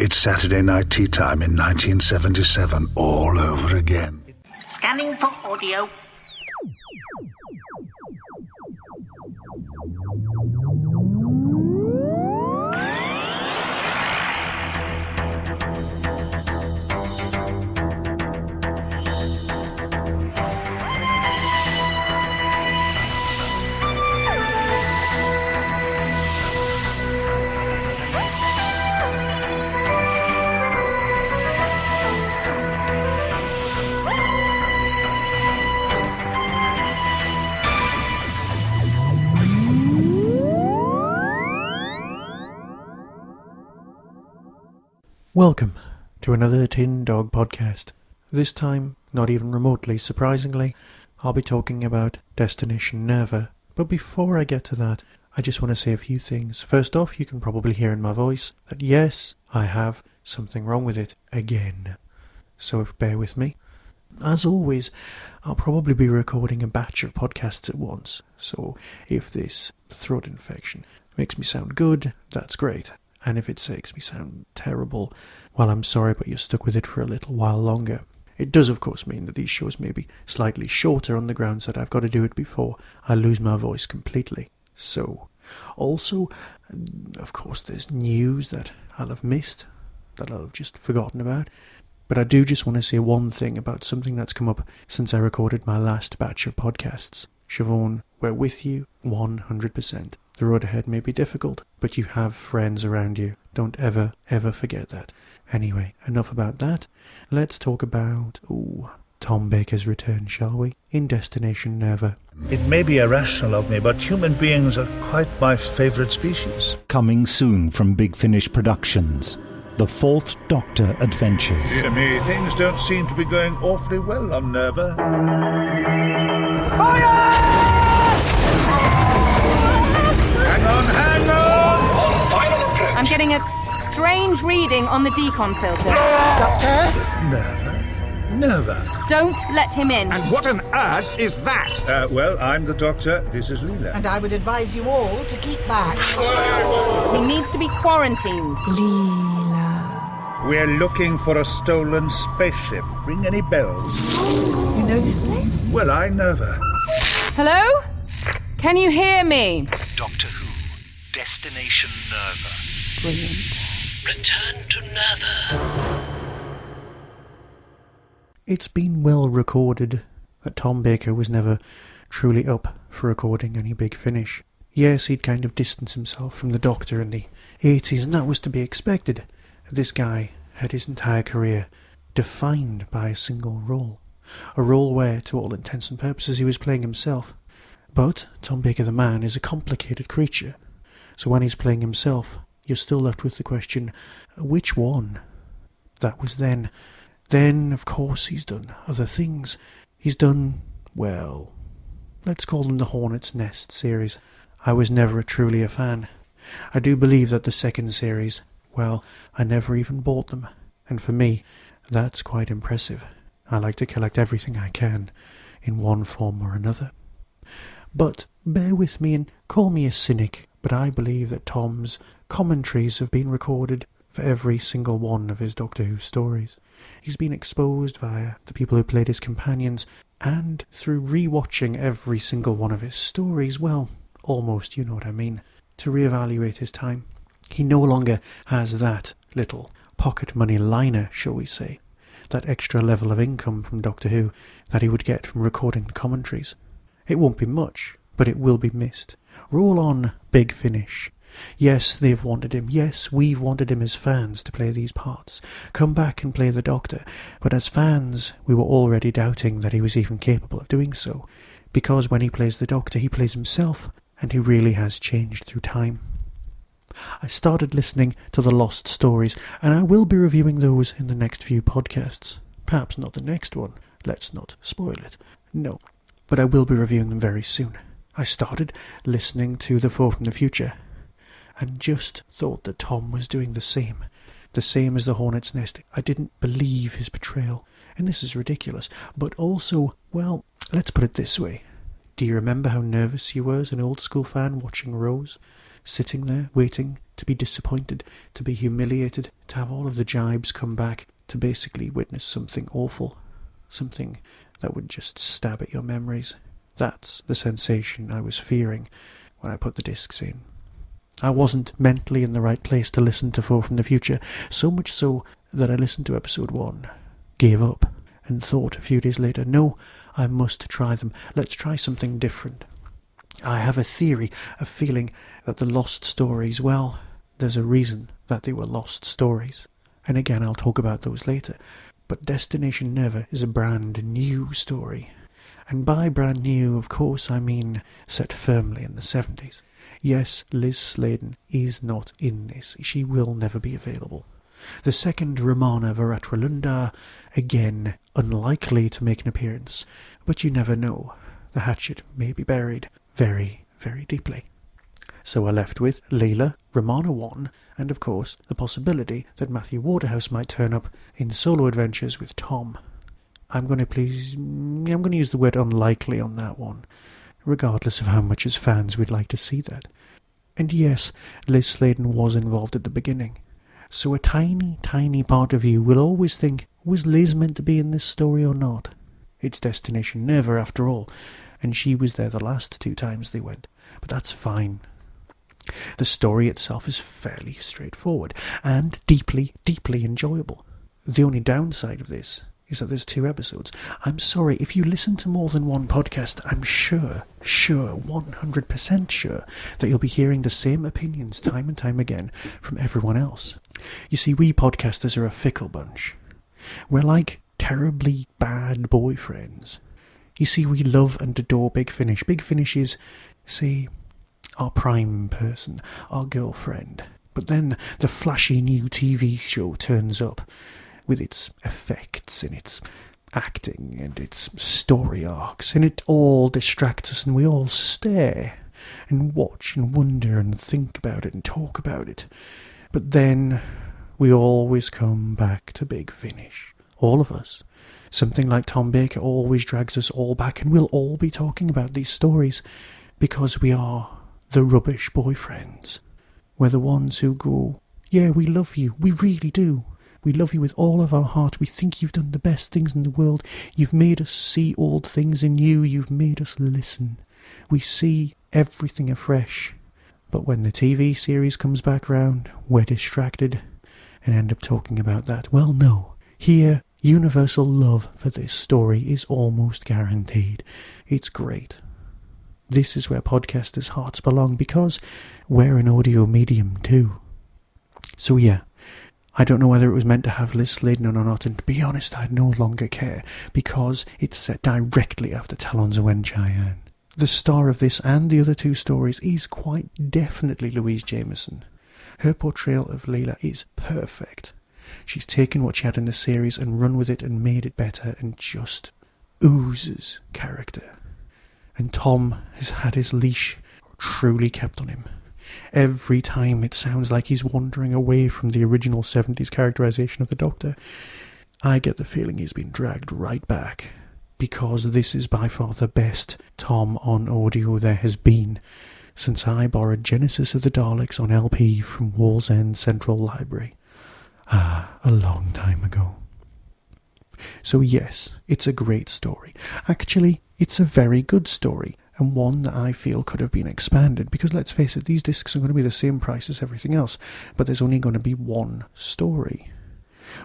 It's Saturday night tea time in 1977 all over again. Scanning for audio. Welcome to another Tin Dog podcast. This time, not even remotely surprisingly, I'll be talking about Destination Nerva. But before I get to that, I just want to say a few things. First off, you can probably hear in my voice that yes, I have something wrong with it again. So if bear with me. As always, I'll probably be recording a batch of podcasts at once. So if this throat infection makes me sound good, that's great. And if it makes me sound terrible, well, I'm sorry, but you're stuck with it for a little while longer. It does, of course, mean that these shows may be slightly shorter on the grounds that I've got to do it before I lose my voice completely. So, also, of course, there's news that I'll have missed, that I'll have just forgotten about. But I do just want to say one thing about something that's come up since I recorded my last batch of podcasts. Siobhan, we're with you 100%. The road ahead may be difficult, but you have friends around you. Don't ever, ever forget that. Anyway, enough about that. Let's talk about, Tom Baker's return, shall we? In Destination Nerva. It may be irrational of me, but human beings are quite my favourite species. Coming soon from Big Finish Productions, The Fourth Doctor Adventures. Dear me, things don't seem to be going awfully well on Nerva. Hang on! I'm getting a strange reading on the decon filter. Nerva? Don't let him in. And what on earth is that? Well, I'm the doctor. This is Leela. And I would advise you all to keep back. He needs to be quarantined. Leela. We're looking for a stolen spaceship. Ring any bells? You know this place? Well, I Nerva. Hello? Can you hear me? Doctor Who, Destination Nerva. Brilliant. Return to Nerva. It's been well recorded that Tom Baker was never truly up for recording any Big Finish. Yes, he'd kind of distanced himself from the Doctor in the 80s, and that was to be expected. This guy had his entire career defined by a single role. A role where, to all intents and purposes, he was playing himself. But Tom Baker the man is a complicated creature. So when he's playing himself, you're still left with the question, which one? That was then. Then, of course, he's done other things. He's done, well, let's call them the Hornets Nest series. I was never truly a fan. I do believe that the second series, well, I never even bought them. And for me, that's quite impressive. I like to collect everything I can, in one form or another. But bear with me and call me a cynic, but I believe that Tom's commentaries have been recorded for every single one of his Doctor Who stories. He's been exposed via the people who played his companions, and through re-watching every single one of his stories, well, almost, you know what I mean, to reevaluate his time. He no longer has that little pocket money liner, shall we say, that extra level of income from Doctor Who that he would get from recording the commentaries. It won't be much, but it will be missed. Roll on, Big Finish. Yes, they've wanted him. Yes, we've wanted him as fans to play these parts. Come back and play the Doctor. But as fans, we were already doubting that he was even capable of doing so. Because when he plays the Doctor, he plays himself, and he really has changed through time. I started listening to the Lost Stories, and I will be reviewing those in the next few podcasts. Perhaps not the next one. Let's not spoil it. No. But I will be reviewing them very soon. I started listening to The Foe from the Future, and just thought that Tom was doing the same as the Hornets Nest. I didn't believe his portrayal, and this is ridiculous. But also, well, let's put it this way. Do you remember how nervous you were as an old school fan watching Rose? Sitting there, waiting to be disappointed, to be humiliated, to have all of the jibes come back, to basically witness something awful, something that would just stab at your memories. That's the sensation I was fearing when I put the discs in. I wasn't mentally in the right place to listen to Four from the Future, so much so that I listened to episode 1, gave up, and thought a few days later, no, I must try them. Let's try something different. I have a theory, a feeling that the lost stories, well, there's a reason that they were lost stories. And again, I'll talk about those later. But Destination Nerva is a brand new story. And by brand new, of course, I mean set firmly in the 70s. Yes, Liz Sladen is not in this. She will never be available. The second Ramana Varatralunda, again, unlikely to make an appearance, but you never know. The hatchet may be buried very, very deeply. So we're left with Leela, Ramana 1, and of course the possibility that Matthew Waterhouse might turn up in solo adventures with Tom. I'm going to use the word unlikely on that one, regardless of how much as fans we'd like to see that. And yes, Liz Sladen was involved at the beginning. So a tiny, tiny part of you will always think, was Liz meant to be in this story or not? It's Destination Nerva after all, and she was there the last 2 times they went. But that's fine. The story itself is fairly straightforward, and deeply, deeply enjoyable. The only downside of this is that there's 2 episodes. I'm sorry, if you listen to more than one podcast, I'm sure, 100% sure, that you'll be hearing the same opinions time and time again from everyone else. You see, we podcasters are a fickle bunch. We're like terribly bad boyfriends. You see, we love and adore Big Finish. Big Finish is, say, our prime person, our girlfriend. But then the flashy new TV show turns up, with its effects and its acting and its story arcs, and it all distracts us, and we all stare and watch and wonder and think about it and talk about it. But then we always come back to Big Finish. All of us. Something like Tom Baker always drags us all back, and we'll all be talking about these stories because we are the rubbish boyfriends. We're the ones who go, yeah, we love you, we really do. We love you with all of our heart. We think you've done the best things in the world. You've made us see old things in you. You've made us listen. We see everything afresh. But when the TV series comes back round, we're distracted and end up talking about that. Well, no. Here, universal love for this story is almost guaranteed. It's great. This is where podcasters' hearts belong because we're an audio medium too. So yeah. I don't know whether it was meant to have Liz Sladen or not, and to be honest, I no longer care, because it's set directly after Talons and Weng-Chiang. The star of this and the other 2 stories is quite definitely Louise Jameson. Her portrayal of Leela is perfect. She's taken what she had in the series and run with it and made it better, and just oozes character. And Tom has had his leash truly kept on him. Every time it sounds like he's wandering away from the original 70s characterization of the Doctor, I get the feeling he's been dragged right back, because this is by far the best Tom on audio there has been since I borrowed Genesis of the Daleks on LP from Wallsend Central Library. A long time ago. So yes, it's a great story. Actually, it's a very good story, and one that I feel could have been expanded, because let's face it, these discs are going to be the same price as everything else, but there's only going to be one story.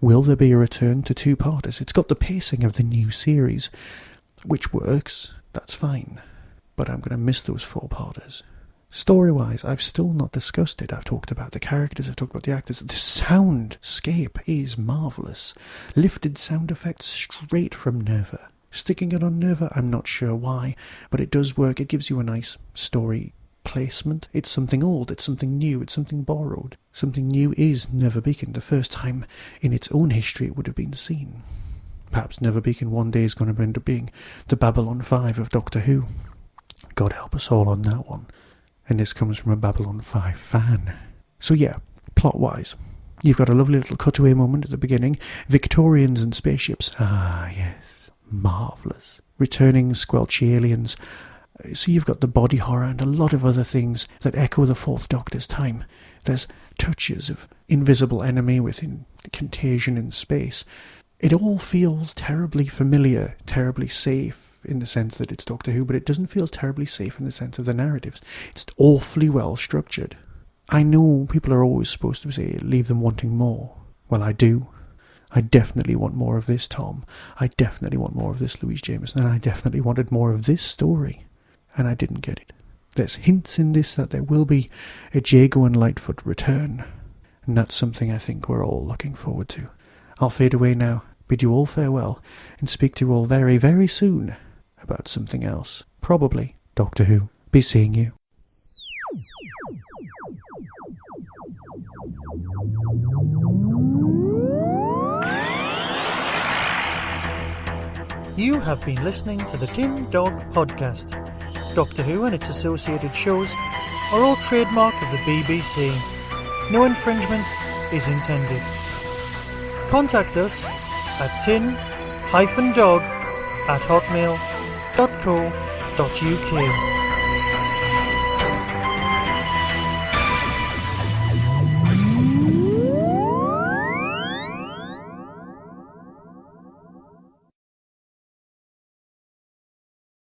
Will there be a return to 2-parters? It's got the pacing of the new series, which works, that's fine, but I'm going to miss those 4-parters. Story-wise, I've still not discussed it. I've talked about the characters, I've talked about the actors. The soundscape is marvellous. Lifted sound effects straight from Nerva. Sticking it on Nerva, I'm not sure why, but it does work. It gives you a nice story placement. It's something old, it's something new, it's something borrowed. Something new is Nerva Beacon, the first time in its own history it would have been seen. Perhaps Nerva Beacon one day is going to end up being the Babylon 5 of Doctor Who. God help us all on that one. And this comes from a Babylon 5 fan. So yeah, plot-wise, you've got a lovely little cutaway moment at the beginning. Victorians and spaceships. Ah, yes. Marvellous. Returning squelchy aliens. So you've got the body horror and a lot of other things that echo the Fourth Doctor's time. There's touches of invisible enemy within contagion in space. It all feels terribly familiar, terribly safe in the sense that it's Doctor Who, but it doesn't feel terribly safe in the sense of the narratives. It's awfully well structured. I know people are always supposed to say, leave them wanting more. Well, I do. I definitely want more of this Tom. I definitely want more of this Louise Jameson, and I definitely wanted more of this story. And I didn't get it. There's hints in this that there will be a Jago and Lightfoot return, and that's something I think we're all looking forward to. I'll fade away now, bid you all farewell, and speak to you all very, very soon about something else. Probably Doctor Who. Be seeing you. You have been listening to the Tin Dog Podcast. Doctor Who and its associated shows are all trademark of the BBC. No infringement is intended. Contact us at tin-dog@hotmail.co.uk.